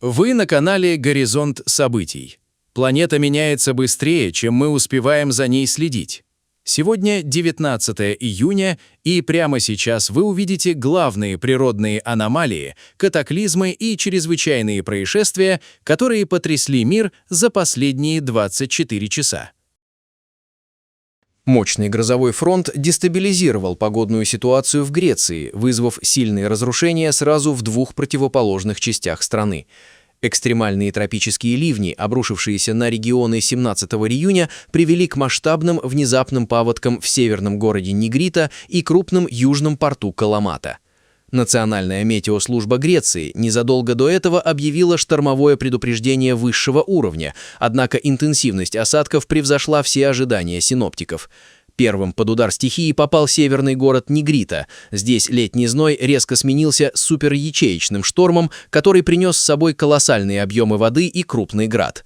Вы на канале «Горизонт событий». Планета меняется быстрее, чем мы успеваем за ней следить. Сегодня 19 июня, и прямо сейчас вы увидите главные природные аномалии, катаклизмы и чрезвычайные происшествия, которые потрясли мир за последние 24 часа. Мощный грозовой фронт дестабилизировал погодную ситуацию в Греции, вызвав сильные разрушения сразу в двух противоположных частях страны. Экстремальные тропические ливни, обрушившиеся на регионы 17 июня, привели к масштабным внезапным паводкам в северном городе Нигрита и крупном южном порту Каламата. Национальная метеослужба Греции незадолго до этого объявила штормовое предупреждение высшего уровня, однако интенсивность осадков превзошла все ожидания синоптиков. Первым под удар стихии попал северный город Нигрита. Здесь летний зной резко сменился суперячеечным штормом, который принес с собой колоссальные объемы воды и крупный град.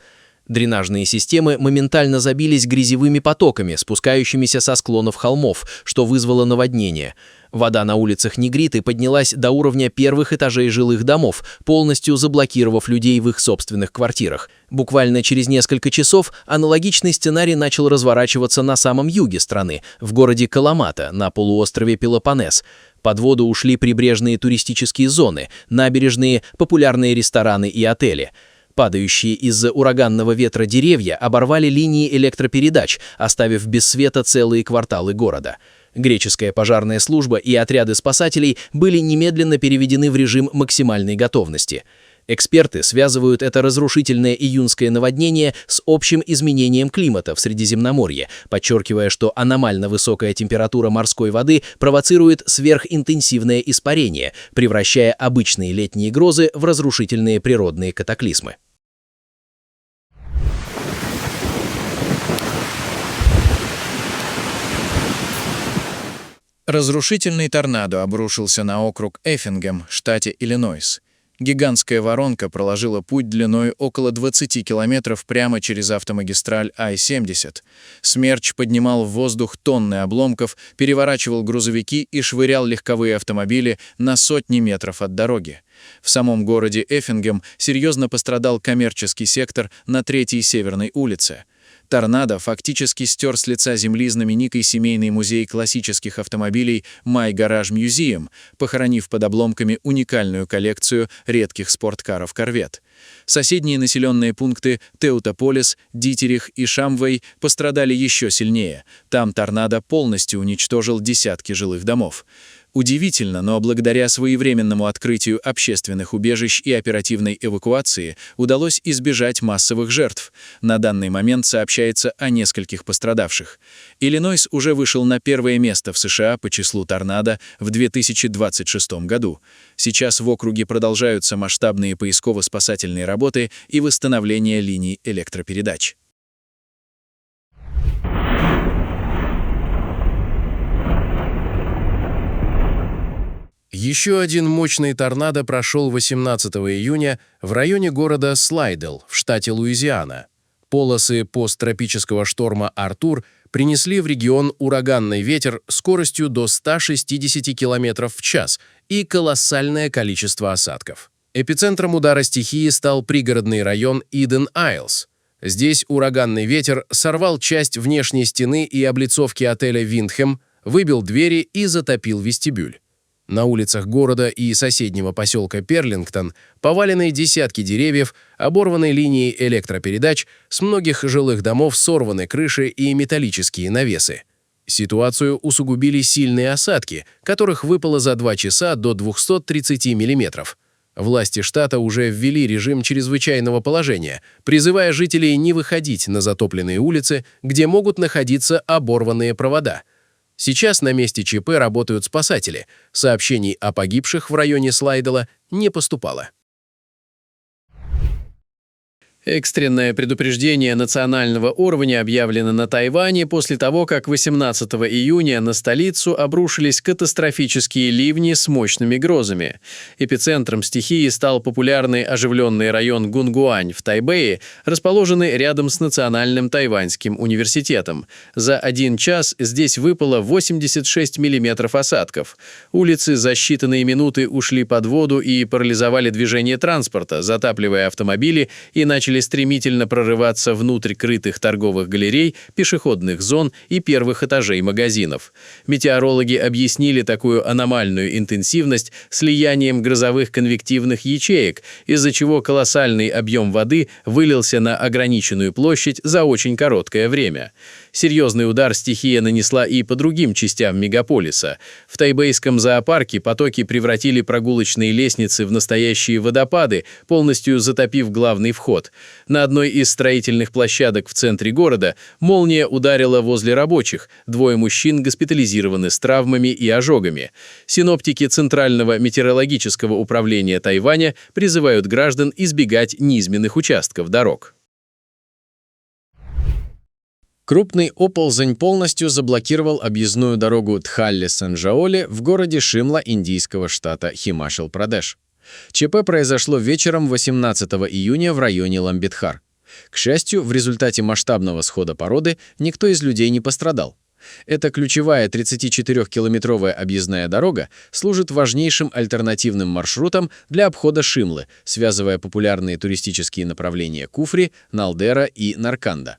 Дренажные системы моментально забились грязевыми потоками, спускающимися со склонов холмов, что вызвало наводнение. Вода на улицах Нигриты поднялась до уровня первых этажей жилых домов, полностью заблокировав людей в их собственных квартирах. Буквально через несколько часов аналогичный сценарий начал разворачиваться на самом юге страны, в городе Каламата, на полуострове Пелопоннес. Под воду ушли прибрежные туристические зоны, набережные, популярные рестораны и отели. Падающие из-за ураганного ветра деревья оборвали линии электропередач, оставив без света целые кварталы города. Греческая пожарная служба и отряды спасателей были немедленно переведены в режим максимальной готовности. Эксперты связывают это разрушительное июньское наводнение с общим изменением климата в Средиземноморье, подчеркивая, что аномально высокая температура морской воды провоцирует сверхинтенсивное испарение, превращая обычные летние грозы в разрушительные природные катаклизмы. Разрушительный торнадо обрушился на округ Эффингем, штате Иллинойс. Гигантская воронка проложила путь длиной около 20 километров прямо через автомагистраль I-70. Смерч поднимал в воздух тонны обломков, переворачивал грузовики и швырял легковые автомобили на сотни метров от дороги. В самом городе Эффингем серьезно пострадал коммерческий сектор на 3-й Северной улице. Торнадо фактически стер с лица земли знаменитый семейный музей классических автомобилей My Garage Museum, похоронив под обломками уникальную коллекцию редких спорткаров Корвет. Соседние населенные пункты Теутополис, Дитерих и Шамвей пострадали еще сильнее. Там торнадо полностью уничтожил десятки жилых домов. Удивительно, но благодаря своевременному открытию общественных убежищ и оперативной эвакуации удалось избежать массовых жертв. На данный момент сообщается о нескольких пострадавших. Иллинойс уже вышел на первое место в США по числу торнадо в 2026 году. Сейчас в округе продолжаются масштабные поисково-спасательные работы и восстановление линий электропередач. Еще один мощный торнадо прошел 18 июня в районе города Слайдell в штате Луизиана. Полосы посттропического шторма «Артур» принесли в регион ураганный ветер скоростью до 160 км в час и колоссальное количество осадков. Эпицентром удара стихии стал пригородный район Иден-Айлс. Здесь ураганный ветер сорвал часть внешней стены и облицовки отеля «Виндхэм», выбил двери и затопил вестибюль. На улицах города и соседнего поселка Перлингтон повалены десятки деревьев, оборваны линии электропередач, с многих жилых домов сорваны крыши и металлические навесы. Ситуацию усугубили сильные осадки, которых выпало за 2 часа до 230 миллиметров. Власти штата уже ввели режим чрезвычайного положения, призывая жителей не выходить на затопленные улицы, где могут находиться оборванные провода. Сейчас на месте ЧП работают спасатели. Сообщений о погибших в районе Слайдела не поступало. Экстренное предупреждение национального уровня объявлено на Тайване после того, как 18 июня на столицу обрушились катастрофические ливни с мощными грозами. Эпицентром стихии стал популярный оживленный район Гунгуань в Тайбэе, расположенный рядом с Национальным тайваньским университетом. За 1 час здесь выпало 86 миллиметров осадков. Улицы за считанные минуты ушли под воду и парализовали движение транспорта, затапливая автомобили и начали стремительно прорываться внутрь крытых торговых галерей, пешеходных зон и первых этажей магазинов. Метеорологи объяснили такую аномальную интенсивность слиянием грозовых конвективных ячеек, из-за чего колоссальный объем воды вылился на ограниченную площадь за очень короткое время. Серьезный удар стихия нанесла и по другим частям мегаполиса. В тайбэйском зоопарке потоки превратили прогулочные лестницы в настоящие водопады, полностью затопив главный вход. На одной из строительных площадок в центре города молния ударила возле рабочих. 2 мужчин госпитализированы с травмами и ожогами. Синоптики Центрального метеорологического управления Тайваня призывают граждан избегать низменных участков дорог. Крупный оползень полностью заблокировал объездную дорогу Тхалли-Санджаоли в городе Шимла индийского штата Химачал-Прадеш. ЧП произошло вечером 18 июня в районе Ламбитхар. К счастью, в результате масштабного схода породы никто из людей не пострадал. Эта ключевая 34-километровая объездная дорога служит важнейшим альтернативным маршрутом для обхода Шимлы, связывая популярные туристические направления Куфри, Налдера и Нарканда.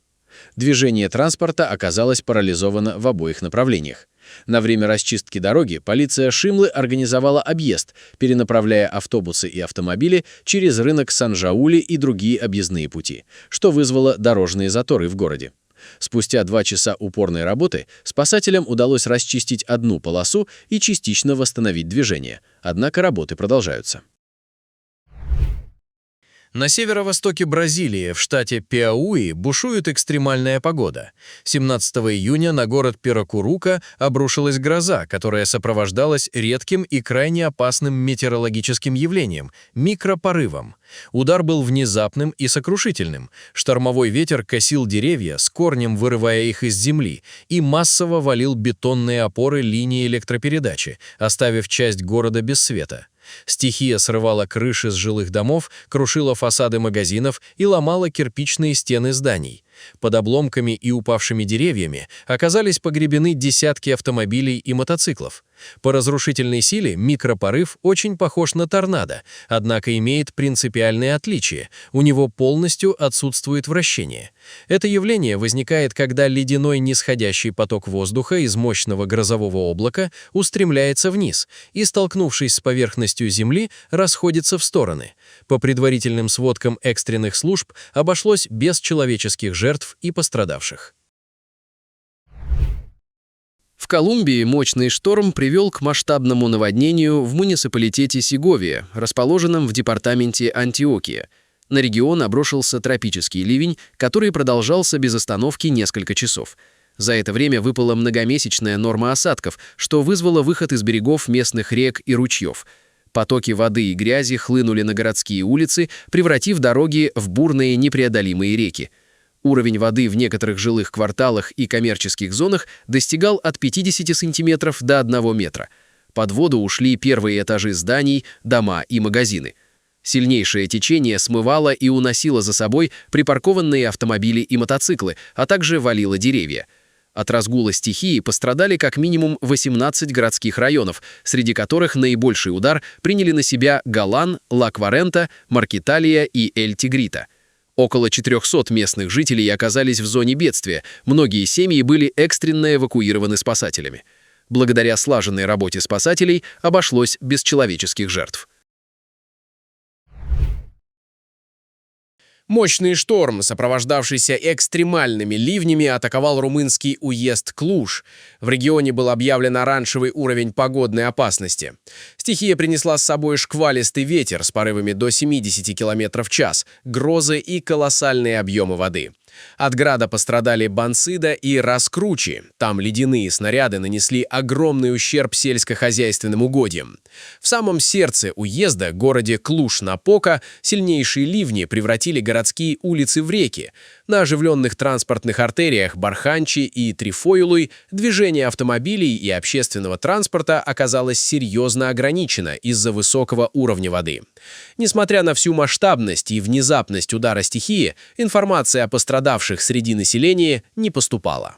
Движение транспорта оказалось парализовано в обоих направлениях. На время расчистки дороги полиция Шимлы организовала объезд, перенаправляя автобусы и автомобили через рынок Санджаули и другие объездные пути, что вызвало дорожные заторы в городе. Спустя 2 часа упорной работы спасателям удалось расчистить одну полосу и частично восстановить движение, однако работы продолжаются. На северо-востоке Бразилии, в штате Пиауи, бушует экстремальная погода. 17 июня на город Пиракурука обрушилась гроза, которая сопровождалась редким и крайне опасным метеорологическим явлением – микропорывом. Удар был внезапным и сокрушительным. Штормовой ветер косил деревья, с корнем вырывая их из земли, и массово валил бетонные опоры линии электропередачи, оставив часть города без света. Стихия срывала крыши с жилых домов, крушила фасады магазинов и ломала кирпичные стены зданий. Под обломками и упавшими деревьями оказались погребены десятки автомобилей и мотоциклов. По разрушительной силе микропорыв очень похож на торнадо, однако имеет принципиальное отличие – у него полностью отсутствует вращение. Это явление возникает, когда ледяной нисходящий поток воздуха из мощного грозового облака устремляется вниз и, столкнувшись с поверхностью Земли, расходится в стороны. По предварительным сводкам экстренных служб обошлось без человеческих жертв и пострадавших. В Колумбии мощный шторм привел к масштабному наводнению в муниципалитете Сеговия, расположенном в департаменте Антиокия. На регион обрушился тропический ливень, который продолжался без остановки несколько часов. За это время выпала многомесячная норма осадков, что вызвало выход из берегов местных рек и ручьев. Потоки воды и грязи хлынули на городские улицы, превратив дороги в бурные непреодолимые реки. Уровень воды в некоторых жилых кварталах и коммерческих зонах достигал от 50 сантиметров до 1 метра. Под воду ушли первые этажи зданий, дома и магазины. Сильнейшее течение смывало и уносило за собой припаркованные автомобили и мотоциклы, а также валило деревья. От разгула стихии пострадали как минимум 18 городских районов, среди которых наибольший удар приняли на себя Галан, Ла-Кварента, Маркеталия и Эль-Тигрита. Около 400 местных жителей оказались в зоне бедствия, многие семьи были экстренно эвакуированы спасателями. Благодаря слаженной работе спасателей обошлось без человеческих жертв. Мощный шторм, сопровождавшийся экстремальными ливнями, атаковал румынский уезд Клуж. В регионе был объявлен оранжевый уровень погодной опасности. Стихия принесла с собой шквалистый ветер с порывами до 70 км в час, грозы и колоссальные объемы воды. От града пострадали Бансида и Раскручи. Там ледяные снаряды нанесли огромный ущерб сельскохозяйственным угодьям. В самом сердце уезда, городе Клуж-Напока, сильнейшие ливни превратили городские улицы в реки. На оживленных транспортных артериях Барханчи и Трифоилуй движение автомобилей и общественного транспорта оказалось серьезно ограничено из-за высокого уровня воды. Несмотря на всю масштабность и внезапность удара стихии, информация о пострадавших среди населения не поступала.